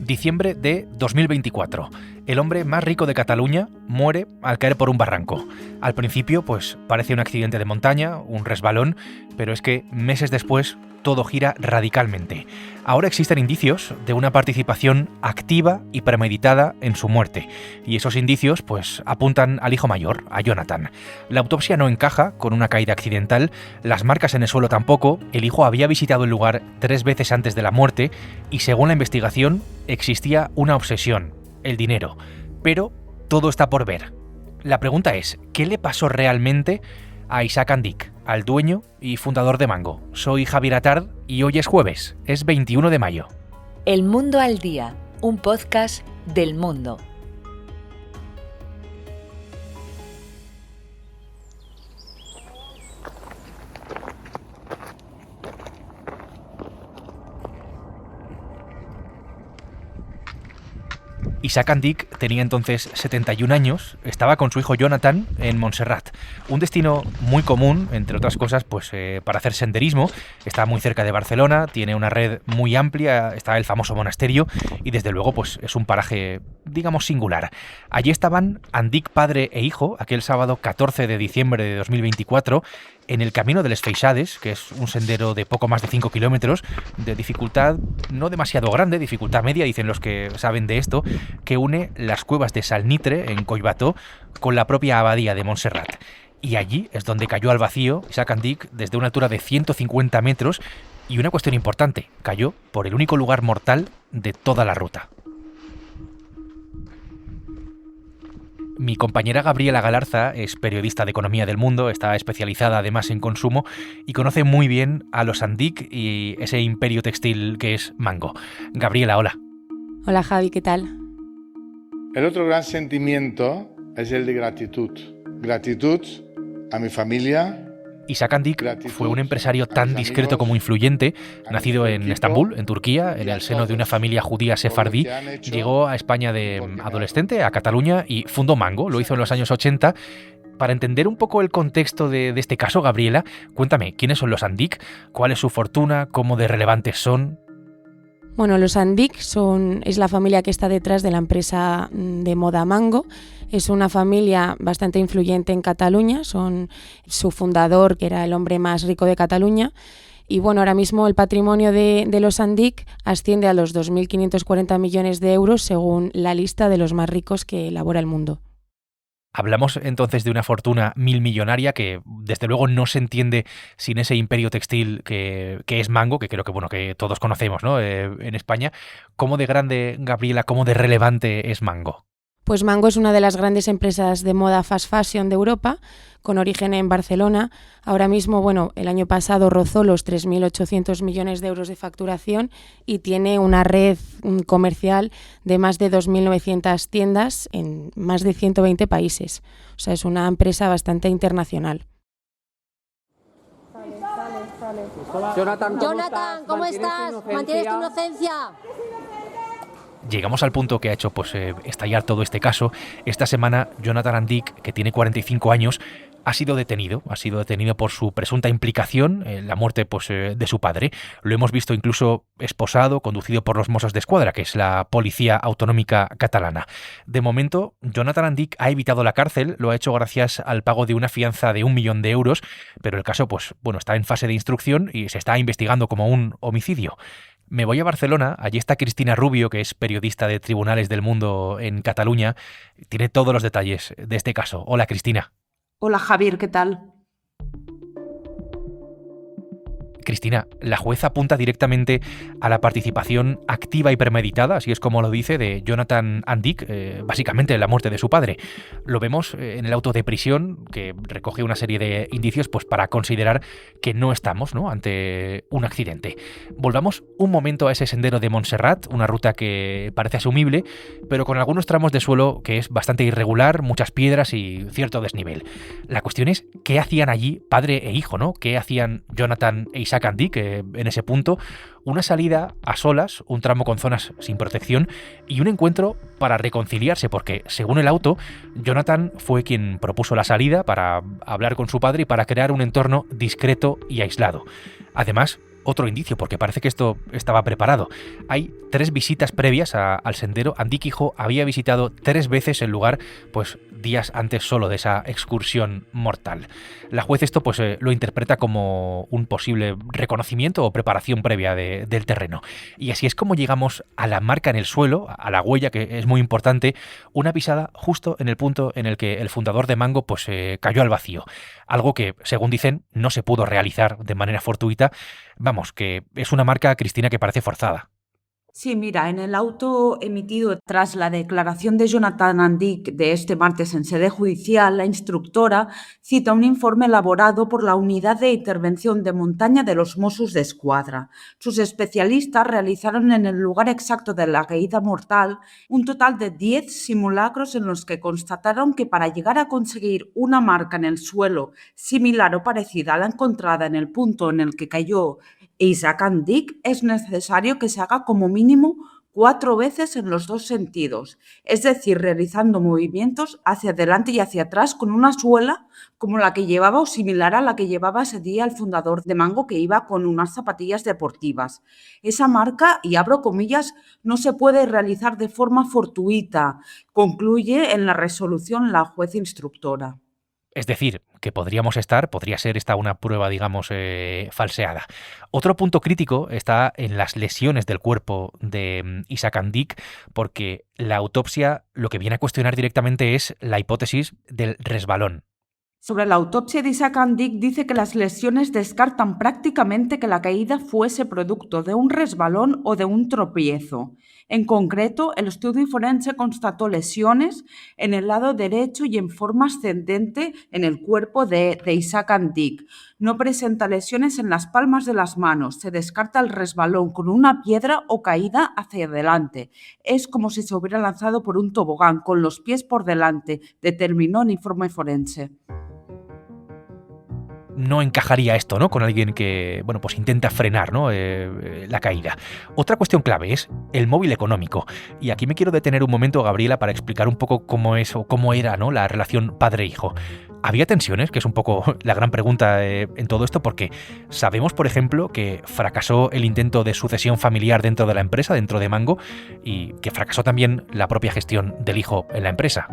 diciembre de 2024. El hombre más rico de Cataluña muere al caer por un barranco. Al principio, pues parece un accidente de montaña, un resbalón, pero es que meses después todo gira radicalmente. Ahora existen indicios de una participación activa y premeditada en su muerte, y esos indicios pues apuntan al hijo mayor, a Jonathan. La autopsia no encaja con una caída accidental, las marcas en el suelo tampoco, el hijo había visitado el lugar 3 veces antes de la muerte y según la investigación existía una obsesión, el dinero. Pero todo está por ver. La pregunta es, ¿qué le pasó realmente a Isaac Andic, al dueño y fundador de Mango? Soy Javier Atard y hoy es jueves, es 21 de mayo. El Mundo al Día, un podcast del Mundo. Isaac Andic tenía entonces 71 años, estaba con su hijo Jonathan en Montserrat, un destino muy común, entre otras cosas, pues para hacer senderismo. Está muy cerca de Barcelona, tiene una red muy amplia, está el famoso monasterio y desde luego pues es un paraje, digamos, singular. Allí estaban Andic padre e hijo aquel sábado 14 de diciembre de 2024 en el Camino de les Feixades, que es un sendero de poco más de 5 kilómetros, de dificultad no demasiado grande, dificultad media, dicen los que saben de esto, que une las cuevas de Salnitre, en Collbató, con la propia abadía de Montserrat. Y allí es donde cayó al vacío Isaac Andic desde una altura de 150 metros y una cuestión importante, cayó por el único lugar mortal de toda la ruta. Mi compañera Gabriela Galarza es periodista de Economía del Mundo, está especializada además en consumo y conoce muy bien a los Andic y ese imperio textil que es Mango. Gabriela, hola. Hola Javi, ¿qué tal? El otro gran sentimiento es el de gratitud. Gratitud a mi familia. Isaac Andic fue un empresario tan discreto como influyente, nacido en Estambul, en Turquía, en el seno de una familia judía sefardí. Llegó a España de adolescente, a Cataluña, y fundó Mango, lo hizo en los años 80. Para entender un poco el contexto de este caso, Gabriela, cuéntame, ¿quiénes son los Andic? ¿Cuál es su fortuna? ¿Cómo de relevantes son? Bueno, los Andic es la familia que está detrás de la empresa de moda Mango. Es una familia bastante influyente en Cataluña, son su fundador, que era el hombre más rico de Cataluña. Y bueno, ahora mismo el patrimonio de los Andic asciende a los 2.540 millones de euros según la lista de los más ricos que elabora el mundo. Hablamos entonces de una fortuna milmillonaria que desde luego no se entiende sin ese imperio textil que es Mango, que creo que todos conocemos, ¿no? En España. ¿Cómo de grande, Gabriela, cómo de relevante es Mango? Pues Mango es una de las grandes empresas de moda fast fashion de Europa, con origen en Barcelona. Ahora mismo, el año pasado rozó los 3.800 millones de euros de facturación y tiene una red comercial de más de 2.900 tiendas en más de 120 países. O sea, es una empresa bastante internacional. Jonathan, ¿cómo estás? ¿Mantienes tu inocencia? Llegamos al punto que ha hecho estallar todo este caso. Esta semana, Jonathan Andic, que tiene 45 años, ha sido detenido por su presunta implicación en la muerte de su padre. Lo hemos visto incluso esposado, conducido por los Mossos d'Esquadra, que es la policía autonómica catalana. De momento, Jonathan Andic ha evitado la cárcel, lo ha hecho gracias al pago de una fianza de 1 millón de euros, pero el caso está en fase de instrucción y se está investigando como un homicidio. Me voy a Barcelona, allí está Cristina Rubio, que es periodista de Tribunales del Mundo en Cataluña. Tiene todos los detalles de este caso. Hola, Cristina. Hola, Javier, ¿qué tal? Cristina, la jueza apunta directamente a la participación activa y premeditada, así es como lo dice, de Jonathan Andic, básicamente en la muerte de su padre. Lo vemos en el auto de prisión, que recoge una serie de indicios para considerar que no estamos, ¿no?, ante un accidente. Volvamos un momento a ese sendero de Montserrat, una ruta que parece asumible, pero con algunos tramos de suelo que es bastante irregular, muchas piedras y cierto desnivel. La cuestión es, ¿qué hacían allí padre e hijo, ¿no? ¿Qué hacían Jonathan e Isaac Andic en ese punto? Una salida a solas, un tramo con zonas sin protección y un encuentro para reconciliarse, porque según el auto, Jonathan fue quien propuso la salida para hablar con su padre y para crear un entorno discreto y aislado. Además, otro indicio, porque parece que esto estaba preparado. Hay 3 visitas previas al sendero. Andik hijo había visitado 3 veces el lugar, pues días antes solo de esa excursión mortal. La juez esto pues lo interpreta como un posible reconocimiento o preparación previa del terreno. Y así es como llegamos a la marca en el suelo, a la huella, que es muy importante, una pisada justo en el punto en el que el fundador de Mango pues cayó al vacío. Algo que, según dicen, no se pudo realizar de manera fortuita. Vamos, que es una marca, Cristina, que parece forzada. Sí, mira, en el auto emitido tras la declaración de Jonathan Andik de este martes en sede judicial, la instructora cita un informe elaborado por la Unidad de Intervención de Montaña de los Mossos d'Esquadra. Sus especialistas realizaron en el lugar exacto de la caída mortal un total de 10 simulacros en los que constataron que para llegar a conseguir una marca en el suelo similar o parecida a la encontrada en el punto en el que cayó Isaac Andik, es necesario que se haga como mínimo 4 veces en los 2 sentidos, es decir, realizando movimientos hacia adelante y hacia atrás con una suela como la que llevaba o similar a la que llevaba ese día el fundador de Mango, que iba con unas zapatillas deportivas. Esa marca, y abro comillas, no se puede realizar de forma fortuita, concluye en la resolución la juez instructora. Es decir, que podría ser esta una prueba, digamos, falseada. Otro punto crítico está en las lesiones del cuerpo de Isaac Andik, porque la autopsia lo que viene a cuestionar directamente es la hipótesis del resbalón. Sobre la autopsia de Isaac Andik dice que las lesiones descartan prácticamente que la caída fuese producto de un resbalón o de un tropiezo. En concreto, el estudio forense constató lesiones en el lado derecho y en forma ascendente en el cuerpo de Isaac Andik. No presenta lesiones en las palmas de las manos. Se descarta el resbalón con una piedra o caída hacia adelante. Es como si se hubiera lanzado por un tobogán con los pies por delante, determinó el informe forense. No encajaría esto, ¿no?, con alguien que, bueno, pues intenta frenar, ¿no?, la caída. Otra cuestión clave es el móvil económico. Y aquí me quiero detener un momento, Gabriela, para explicar un poco cómo es o cómo era, ¿no?, la relación padre-hijo. ¿Había tensiones? Que es un poco la gran pregunta en todo esto, porque sabemos, por ejemplo, que fracasó el intento de sucesión familiar dentro de la empresa, dentro de Mango, y que fracasó también la propia gestión del hijo en la empresa.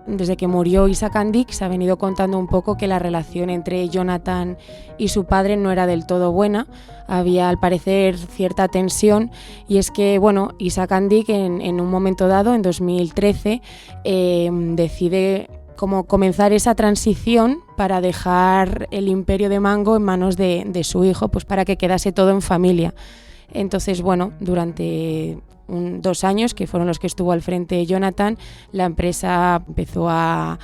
Desde que murió Isaac Andik se ha venido contando un poco que la relación entre Jonathan y su padre no era del todo buena. Había, al parecer, cierta tensión, y es que, bueno, Isaac Andik en un momento dado, en 2013, decide como comenzar esa transición para dejar el imperio de Mango en manos de su hijo, pues para que quedase todo en familia. Entonces, bueno, durante 2 años, que fueron los que estuvo al frente Jonathan, la empresa empezó a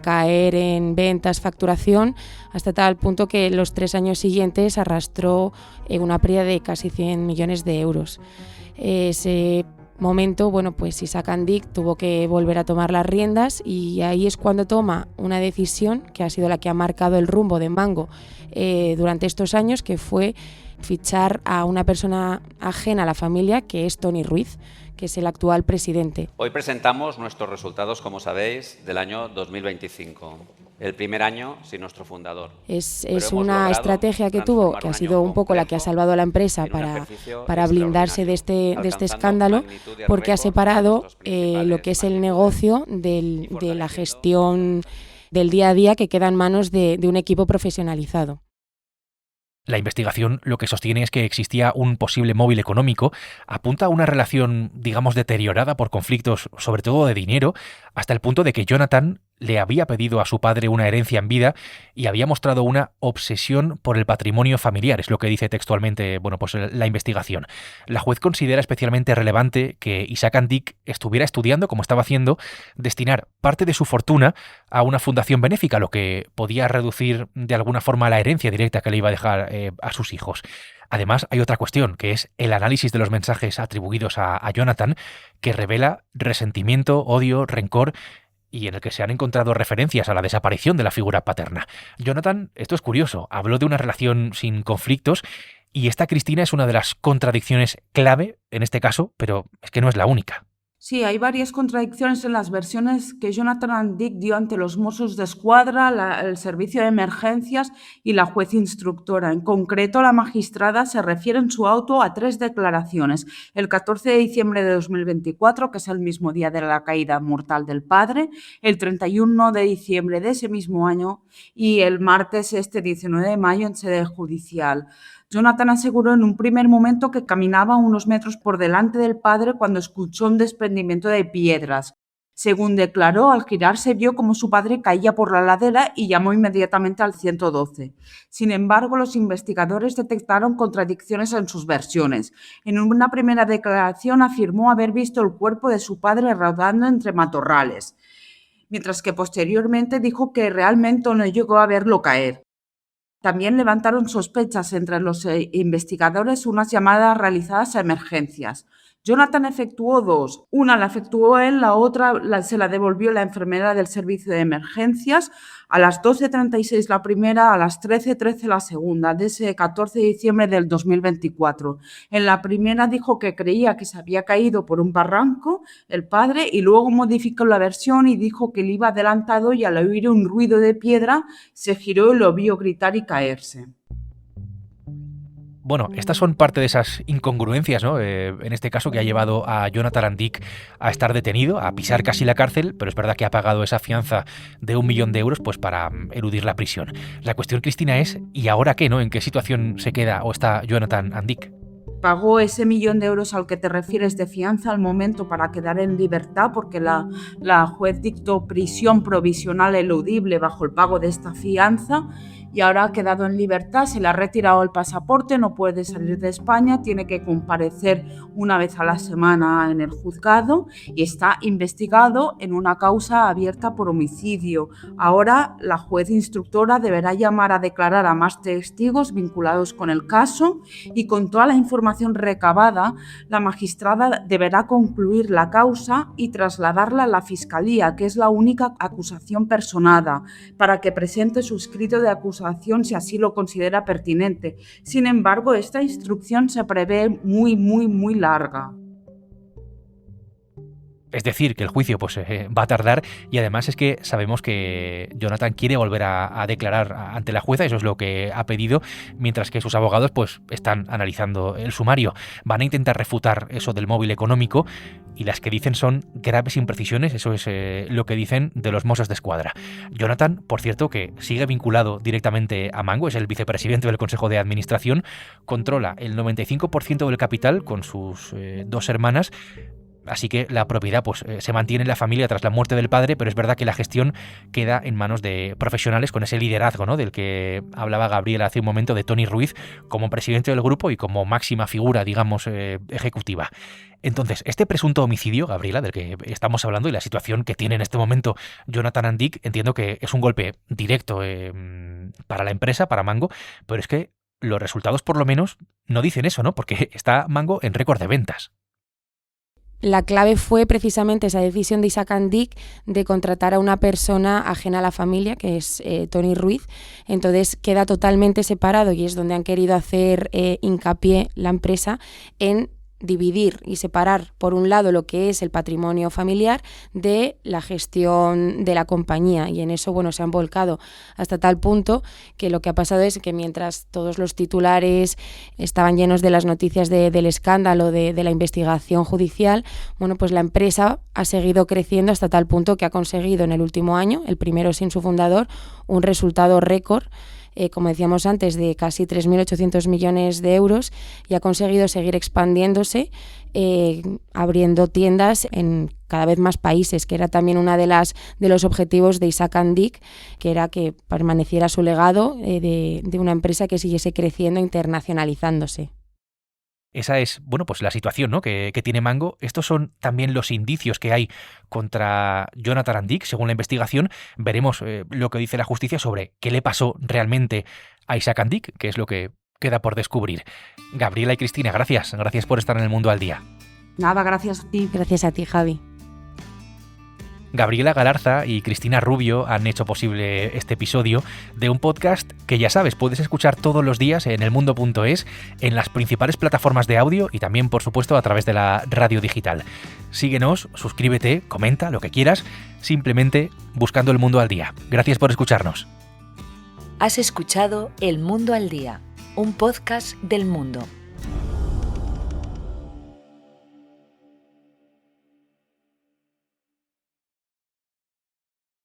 caer en ventas, facturación, hasta tal punto que los 3 años siguientes arrastró una pérdida de casi 100 millones de euros. Ese momento, bueno, pues Isaac Andik tuvo que volver a tomar las riendas, y ahí es cuando toma una decisión que ha sido la que ha marcado el rumbo de Mango durante estos años, que fue fichar a una persona ajena a la familia, que es Tony Ruiz, que es el actual presidente. Hoy presentamos nuestros resultados, como sabéis, del año 2025, el primer año sin nuestro fundador. Es una estrategia que tuvo, que ha sido un poco la que ha salvado a la empresa para blindarse de este escándalo, porque ha separado lo que es el negocio de la gestión del día a día, que queda en manos de un equipo profesionalizado. La investigación lo que sostiene es que existía un posible móvil económico, apunta a una relación, digamos, deteriorada por conflictos, sobre todo de dinero, hasta el punto de que Jonathan le había pedido a su padre una herencia en vida y había mostrado una obsesión por el patrimonio familiar, es lo que dice textualmente, bueno, pues la investigación. La juez considera especialmente relevante que Isaac Andik estuviera estudiando, como estaba haciendo, destinar parte de su fortuna a una fundación benéfica, lo que podía reducir de alguna forma la herencia directa que le iba a dejar a sus hijos. Además, hay otra cuestión, que es el análisis de los mensajes atribuidos a Jonathan, que revela resentimiento, odio, rencor, y en el que se han encontrado referencias a la desaparición de la figura paterna. Jonathan, esto es curioso, habló de una relación sin conflictos, y esta, Cristina, es una de las contradicciones clave en este caso, pero es que no es la única. Sí, hay varias contradicciones en las versiones que Jonathan Andic dio ante los Mossos d'Esquadra, el servicio de emergencias y la juez instructora. En concreto, la magistrada se refiere en su auto a 3 declaraciones. El 14 de diciembre de 2024, que es el mismo día de la caída mortal del padre, el 31 de diciembre de ese mismo año y el martes 19 de mayo en sede judicial. Jonathan aseguró en un primer momento que caminaba unos metros por delante del padre cuando escuchó un desprendimiento de piedras. Según declaró, al girarse vio como su padre caía por la ladera y llamó inmediatamente al 112. Sin embargo, los investigadores detectaron contradicciones en sus versiones. En una primera declaración afirmó haber visto el cuerpo de su padre rodando entre matorrales, mientras que posteriormente dijo que realmente no llegó a verlo caer. También levantaron sospechas entre los investigadores unas llamadas realizadas a emergencias. Jonathan efectuó 2. Una la efectuó él, la otra se la devolvió la enfermera del servicio de emergencias. A las 12:36 la primera, a las 13:13 la segunda, de ese 14 de diciembre del 2024. En la primera dijo que creía que se había caído por un barranco el padre y luego modificó la versión y dijo que él iba adelantado y al oír un ruido de piedra se giró y lo vio gritar y caerse. Bueno, estas son parte de esas incongruencias, ¿no? En este caso que ha llevado a Jonathan Andic a estar detenido, a pisar casi la cárcel, pero es verdad que ha pagado esa fianza de 1 millón de euros pues para eludir la prisión. La cuestión, Cristina, es ¿y ahora qué, no? ¿En qué situación se queda o está Jonathan Andic? Pagó ese 1 millón de euros al que te refieres de fianza al momento para quedar en libertad, porque la juez dictó prisión provisional eludible bajo el pago de esta fianza y ahora ha quedado en libertad, se le ha retirado el pasaporte, no puede salir de España, tiene que comparecer una vez a la semana en el juzgado y está investigado en una causa abierta por homicidio. Ahora la juez instructora deberá llamar a declarar a más testigos vinculados con el caso y con toda la información recabada, la magistrada deberá concluir la causa y trasladarla a la Fiscalía, que es la única acusación personada, para que presente su escrito de acusación si así lo considera pertinente. Sin embargo, esta instrucción se prevé muy larga. Es decir, que el juicio pues, va a tardar y además es que sabemos que Jonathan quiere volver a declarar ante la jueza, eso es lo que ha pedido, mientras que sus abogados pues, están analizando el sumario. Van a intentar refutar eso del móvil económico y las que dicen son graves imprecisiones, eso es lo que dicen de los Mossos d'Esquadra. Jonathan, por cierto, que sigue vinculado directamente a Mango, es el vicepresidente del Consejo de Administración, controla el 95% del capital con sus 2 hermanas. Así que la propiedad pues, se mantiene en la familia tras la muerte del padre, pero es verdad que la gestión queda en manos de profesionales con ese liderazgo, ¿no? Del que hablaba Gabriela hace un momento, de Tony Ruiz como presidente del grupo y como máxima figura, digamos, ejecutiva. Entonces, este presunto homicidio, Gabriela, del que estamos hablando y la situación que tiene en este momento Jonathan Andic, entiendo que es un golpe directo para la empresa, para Mango, pero es que los resultados por lo menos no dicen eso, ¿no? Porque está Mango en récord de ventas. La clave fue precisamente esa decisión de Isaac Andic de contratar a una persona ajena a la familia, que es Tony Ruiz. Entonces queda totalmente separado y es donde han querido hacer hincapié la empresa en dividir y separar, por un lado, lo que es el patrimonio familiar de la gestión de la compañía, y en eso, bueno, se han volcado hasta tal punto que lo que ha pasado es que mientras todos los titulares estaban llenos de las noticias del escándalo, de la investigación judicial, bueno, pues la empresa ha seguido creciendo hasta tal punto que ha conseguido en el último año, el primero sin su fundador, un resultado récord, como decíamos antes, de casi 3.800 millones de euros, y ha conseguido seguir expandiéndose, abriendo tiendas en cada vez más países, que era también una de los objetivos de Isaac Andic, que era que permaneciera su legado de una empresa que siguiese creciendo e internacionalizándose. Esa es, bueno, pues la situación, ¿no? que tiene Mango. Estos son también los indicios que hay contra Jonathan Andic, según la investigación. Veremos lo que dice la justicia sobre qué le pasó realmente a Isaac Andic, que es lo que queda por descubrir. Gabriela y Cristina, gracias por estar en El Mundo al Día. Nada, gracias a ti. Gracias a ti, Javi. Gabriela Galarza y Cristina Rubio han hecho posible este episodio de un podcast que, ya sabes, puedes escuchar todos los días en elmundo.es, en las principales plataformas de audio y también, por supuesto, a través de la radio digital. síguenos, suscríbete, comenta lo que quieras, simplemente buscando El Mundo al Día. Gracias por escucharnos. Has escuchado El Mundo al Día, un podcast del Mundo.